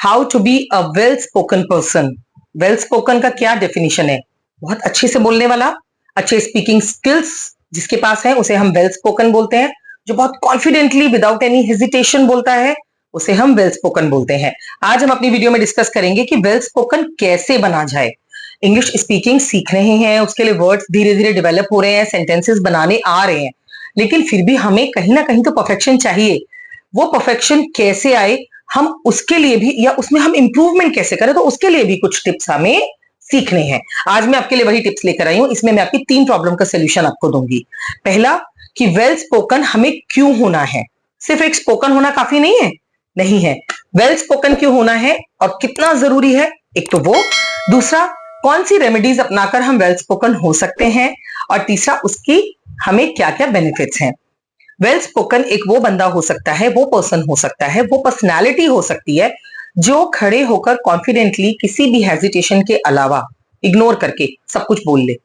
How to be a well spoken person. Well spoken का क्या definition है? बहुत अच्छे से बोलने वाला, अच्छे स्पीकिंग स्किल्स जिसके पास है उसे हम वेल स्पोकन बोलते हैं। जो बहुत कॉन्फिडेंटली विदाउट एनी हेजिटेशन बोलता है उसे हम वेल स्पोकन बोलते हैं। आज हम अपनी वीडियो में डिस्कस करेंगे कि वेल स्पोकन कैसे बना जाए। इंग्लिश स्पीकिंग सीख रहे हैं, उसके लिए वर्ड्स धीरे धीरे डेवलप हो रहे हैं, सेंटेंसेस बनाने आ रहे हैं, लेकिन फिर भी हमें कहीं ना कहीं तो परफेक्शन चाहिए। वो परफेक्शन कैसे आए, हम उसके लिए भी या उसमें हम इंप्रूवमेंट कैसे करें, तो उसके लिए भी कुछ टिप्स हमें सीखने हैं। आज मैं आपके लिए वही टिप्स लेकर आई हूं। इसमें मैं आपकी 3 प्रॉब्लम का सोल्यूशन आपको दूंगी। पहला कि वेल स्पोकन हमें क्यों होना है। सिर्फ एक स्पोकन होना काफी नहीं है। वेल स्पोकन क्यों होना है और कितना जरूरी है, एक तो वो। दूसरा, कौन सी रेमेडीज अपनाकर हम वेल स्पोकन हो सकते हैं। और तीसरा, उसकी हमें क्या क्या बेनिफिट्स हैं। वेल स्पोकन एक वो बंदा हो सकता है, वो पर्सन हो सकता है, वो पर्सनालिटी हो सकती है जो खड़े होकर कॉन्फिडेंटली किसी भी हेजिटेशन के अलावा इग्नोर करके सब कुछ बोल ले।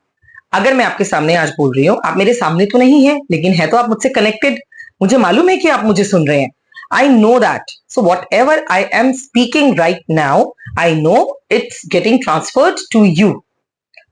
अगर मैं आपके सामने आज बोल रही हूं, आप मेरे सामने तो नहीं है, लेकिन है तो आप मुझसे कनेक्टेड। मुझे मालूम है कि आप मुझे सुन रहे हैं। I know that. So whatever I am speaking right now, I know it's getting transferred to you.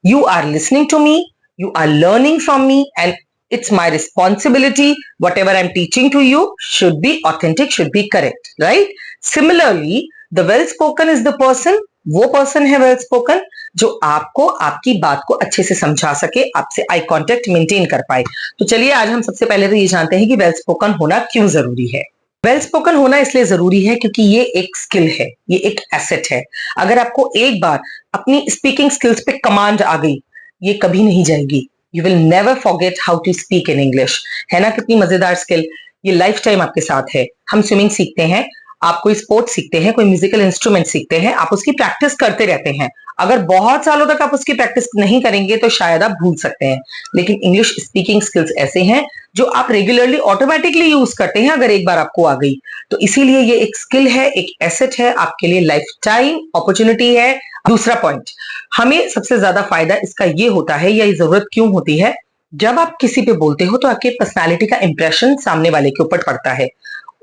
You are listening to me, you are learning from me, and it's my responsibility. Whatever I'm teaching to you should be authentic, should be correct, right? Similarly, the well spoken is the person, वो person है well spoken जो आपको आपकी बात को अच्छे से समझा सके, आपसे आई कांटेक्ट मेंटेन कर पाए। तो चलिए आज हम सबसे पहले तो ये जानते हैं कि वेल स्पोकन होना क्यों जरूरी है। वेल स्पोकन होना इसलिए जरूरी है क्योंकि ये एक स्किल है, ये एक एसेट है। अगर आपको एक बार अपनी स्पीकिंग स्किल्स पे कमांड आ गई, ये कभी नहीं जाएगी। You will never forget how to speak in English. है ना कितनी मजेदार स्किल। ये लाइफ टाइम आपके साथ है। हम स्विमिंग सीखते हैं, आप कोई स्पोर्ट सीखते हैं, कोई म्यूजिकल इंस्ट्रूमेंट सीखते हैं, आप उसकी प्रैक्टिस करते रहते हैं। अगर बहुत सालों तक आप उसकी प्रैक्टिस नहीं करेंगे तो शायद आप भूल सकते हैं। लेकिन इंग्लिश स्पीकिंग स्किल्स ऐसे हैं जो आप रेगुलरली ऑटोमेटिकली यूज करते हैं अगर एक बार आपको आ गई तो। इसीलिए ये एक स्किल है, एक एसेट है, आपके लिए लाइफ टाइम अपॉर्चुनिटी है। दूसरा पॉइंट, हमें सबसे ज्यादा फायदा इसका ये होता है या ये जरूरत क्यों होती है, जब आप किसी पे बोलते हो तो आपके पर्सनालिटी का इंप्रेशन सामने वाले के ऊपर पड़ता है।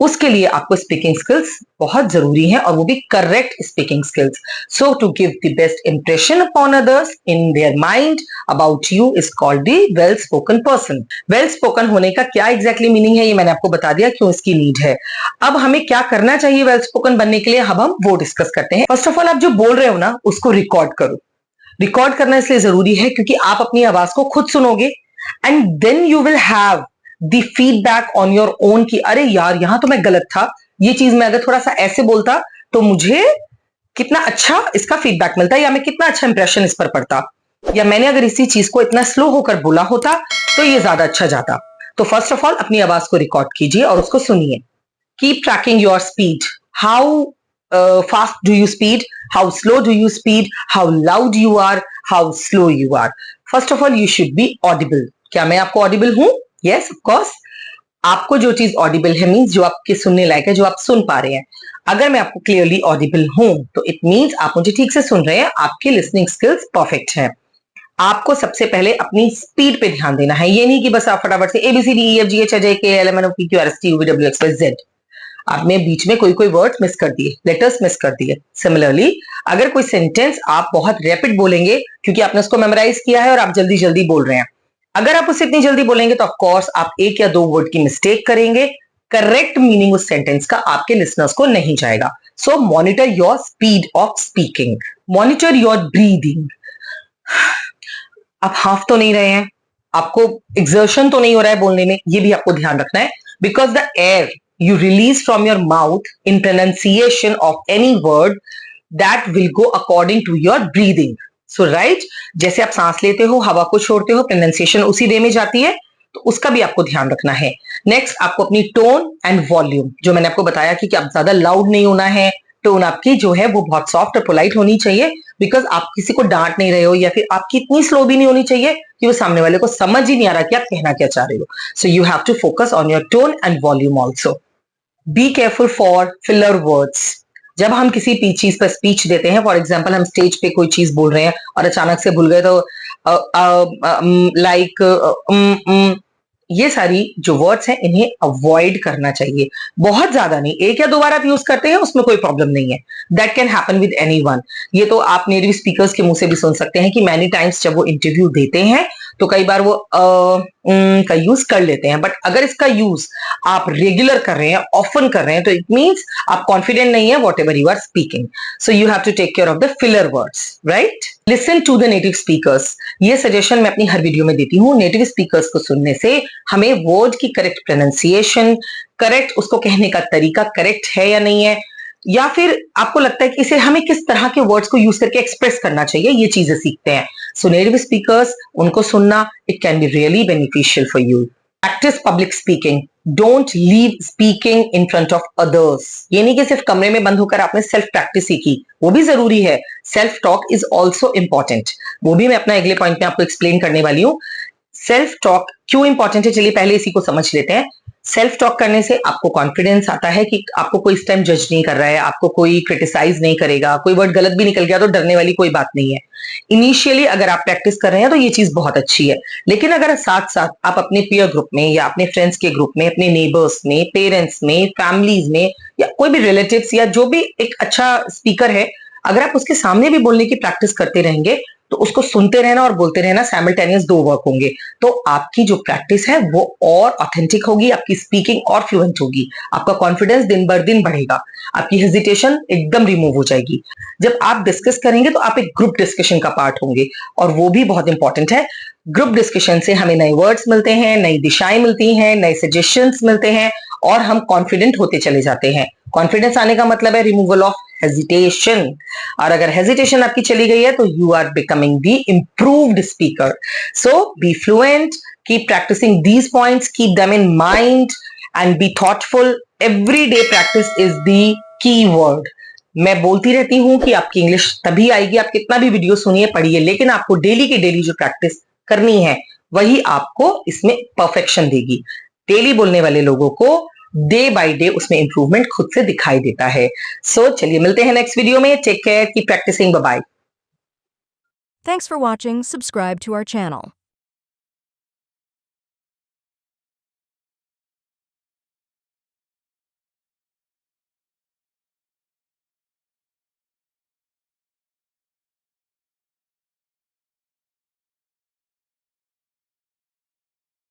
उसके लिए आपको स्पीकिंग स्किल्स बहुत जरूरी है और वो भी correct speaking skills. So to give the best impression upon others in their mind about you is called the well spoken person. Well spoken होने का क्या एग्जैक्टली मीनिंग है ये मैंने आपको बता दिया, क्यों इसकी नीड है। अब हमें क्या करना चाहिए वेल स्पोकन बनने के लिए, अब हम वो डिस्कस करते हैं। फर्स्ट ऑफ ऑल, आप जो बोल रहे हो ना उसको रिकॉर्ड करो। रिकॉर्ड करना इसलिए जरूरी है क्योंकि आप अपनी आवाज को खुद सुनोगे and then you will have the feedback on your own कि अरे यार यहां तो मैं गलत था, ये चीज मैं अगर थोड़ा सा ऐसे बोलता तो मुझे कितना अच्छा इसका फीडबैक मिलता, या मैं कितना अच्छा इंप्रेशन इस पर पड़ता, या मैंने अगर इसी चीज को इतना स्लो होकर बोला होता तो ये ज्यादा अच्छा जाता। तो फर्स्ट ऑफ ऑल अपनी आवाज को रिकॉर्ड कीजिए और उसको सुनिए। Keep tracking your speed. How fast do you speed, how slow do you speed, how loud you are, how slow you are. First of all you should be audible. क्या मैं आपको ऑडिबल हूं? Yes of course. आपको जो चीज Audible है means जो आपके सुनने लायक है, जो आप सुन पा रहे हैं। अगर मैं आपको क्लियरली ऑडिबल हूं तो इट मींस आप मुझे ठीक से सुन रहे हैं, आपकी लिसनिंग स्किल्स परफेक्ट हैं। आपको सबसे पहले अपनी स्पीड पे ध्यान देना है। ये नहीं कि बस आप फटाफट से ABCDEFGHIJKLMNOPQRSTUVWXYZ आप में बीच में कोई कोई वर्ड मिस कर दिए, लेटर्स मिस कर दिए। सिमिलरली अगर कोई सेंटेंस आप बहुत रैपिड बोलेंगे क्योंकि आपने उसको मेमोराइज किया है और आप जल्दी जल्दी बोल रहे हैं, अगर आप उसे इतनी जल्दी बोलेंगे तो ऑफ कोर्स आप एक या दो वर्ड की मिस्टेक करेंगे। करेक्ट मीनिंग उस सेंटेंस का आपके लिसनर्स को नहीं जाएगा। So monitor your speed of speaking, monitor your breathing. आप हाफ तो नहीं रहे हैं, आपको एक्सर्शन तो नहीं हो रहा है बोलने में, ये भी आपको ध्यान रखना है। Because the air you release from your mouth in pronunciation of any word that will go according to your breathing. So right, जैसे आप सांस लेते हो, हवा को छोड़ते हो, प्रोनाउंसिएशन उसी वे में जाती है, तो उसका भी आपको ध्यान रखना है। नेक्स्ट, आपको अपनी टोन एंड वॉल्यूम, जो मैंने आपको बताया कि आप ज्यादा लाउड नहीं होना है, टोन आपकी जो है वो बहुत सॉफ्ट और पोलाइट होनी चाहिए। बिकॉज आप किसी को डांट नहीं रहे हो, या फिर आपकी इतनी स्लो भी नहीं होनी चाहिए कि वो सामने वाले को समझ ही नहीं आ रहा कि आप कहना क्या चाह रहे हो। So you have to focus on your tone and volume also. Be careful for filler words. जब हम किसी चीज पर स्पीच देते हैं, फॉर एग्जाम्पल हम स्टेज पे कोई चीज बोल रहे हैं और अचानक से भूल गए तो लाइक ये सारी जो वर्ड्स हैं इन्हें अवॉइड करना चाहिए, बहुत ज्यादा नहीं, एक या दो बार आप यूज करते हैं उसमें कोई प्रॉब्लम नहीं है, that can happen with anyone. ये तो आप नेटिव स्पीकर्स के मुंह से भी सुन सकते हैं कि मैनी टाइम्स जब वो इंटरव्यू देते हैं तो कई बार वो का यूज कर लेते हैं, बट अगर इसका यूज आप रेगुलर कर रहे हैं, ऑफन कर रहे हैं, तो इट मीन्स आप कॉन्फिडेंट नहीं है whatever you are speaking, so you have to take care of the filler words, right. Listen to the native speakers, ये सजेशन मैं अपनी हर वीडियो में देती हूँ। नेटिव स्पीकर्स को सुनने से हमें वर्ड की करेक्ट प्रोनाउंसिएशन, करेक्ट उसको कहने का तरीका करेक्ट है या नहीं है, या फिर आपको लगता है कि इसे हमें किस तरह के वर्ड्स को यूज करके एक्सप्रेस करना चाहिए, ये चीजें सीखते हैं। सो नेटिव स्पीकर्स, उनको सुनना, it can be really beneficial for you. Practice public speaking, don't leave speaking in front of others. ये नहीं कि सिर्फ कमरे में बंद होकर आपने सेल्फ प्रैक्टिस सीखी, वो भी जरूरी है, self talk is also important, वो भी मैं अपना अगले पॉइंट में आपको एक्सप्लेन करने वाली हूँ। सेल्फ टॉक क्यों इंपॉर्टेंट है, चलिए पहले इसी को समझ लेते हैं। सेल्फ टॉक करने से आपको कॉन्फिडेंस आता है कि आपको कोई इस टाइम जज नहीं कर रहा है, आपको कोई क्रिटिसाइज नहीं करेगा, कोई वर्ड गलत भी निकल गया तो डरने वाली कोई बात नहीं है। इनिशियली अगर आप प्रैक्टिस कर रहे हैं तो ये चीज बहुत अच्छी है, लेकिन अगर साथ साथ आप अपने पीयर ग्रुप में या अपने फ्रेंड्स के ग्रुप में, अपने नेबर्स में, पेरेंट्स में, फैमिलीज में, या कोई भी रिलेटिव्स या जो भी एक अच्छा स्पीकर है, अगर आप उसके सामने भी बोलने की प्रैक्टिस करते रहेंगे तो उसको सुनते रहना और बोलते रहना, साइमल्टेनियस दो वर्क होंगे, तो आपकी जो प्रैक्टिस है वो और ऑथेंटिक होगी, आपकी स्पीकिंग और फ्लुएंट होगी, आपका कॉन्फिडेंस दिन बर दिन बढ़ेगा, आपकी हेजिटेशन एकदम रिमूव हो जाएगी। जब आप डिस्कस करेंगे तो आप एक ग्रुप डिस्कशन का पार्ट होंगे, और वो भी बहुत इंपॉर्टेंट है। ग्रुप डिस्कशन से हमें नए वर्ड्स मिलते हैं, नई दिशाएं मिलती हैं, नए सजेशंस मिलते हैं, और हम कॉन्फिडेंट होते चले जाते हैं। कॉन्फिडेंस आने का मतलब है रिमूवल ऑफ हेजिटेशन, और अगर हेजिटेशन आपकी चली गई है तो you are becoming the improved speaker. So be fluent, keep practicing these points, keep them in mind and be thoughtful. Everyday practice is the key word. मैं बोलती रहती हूं कि आपकी इंग्लिश तभी आएगी, आप कितना भी वीडियो सुनिए पढ़िए, लेकिन आपको डेली की डेली जो प्रैक्टिस करनी है वही आपको इसमें परफेक्शन देगी। डेली बोलने वाले लोगों को डे बाय डे उसमें इंप्रूवमेंट खुद से दिखाई देता है। सो चलिए मिलते हैं नेक्स्ट वीडियो में। Take care, keep practicing, bye bye. Thanks for watching. Subscribe to our channel.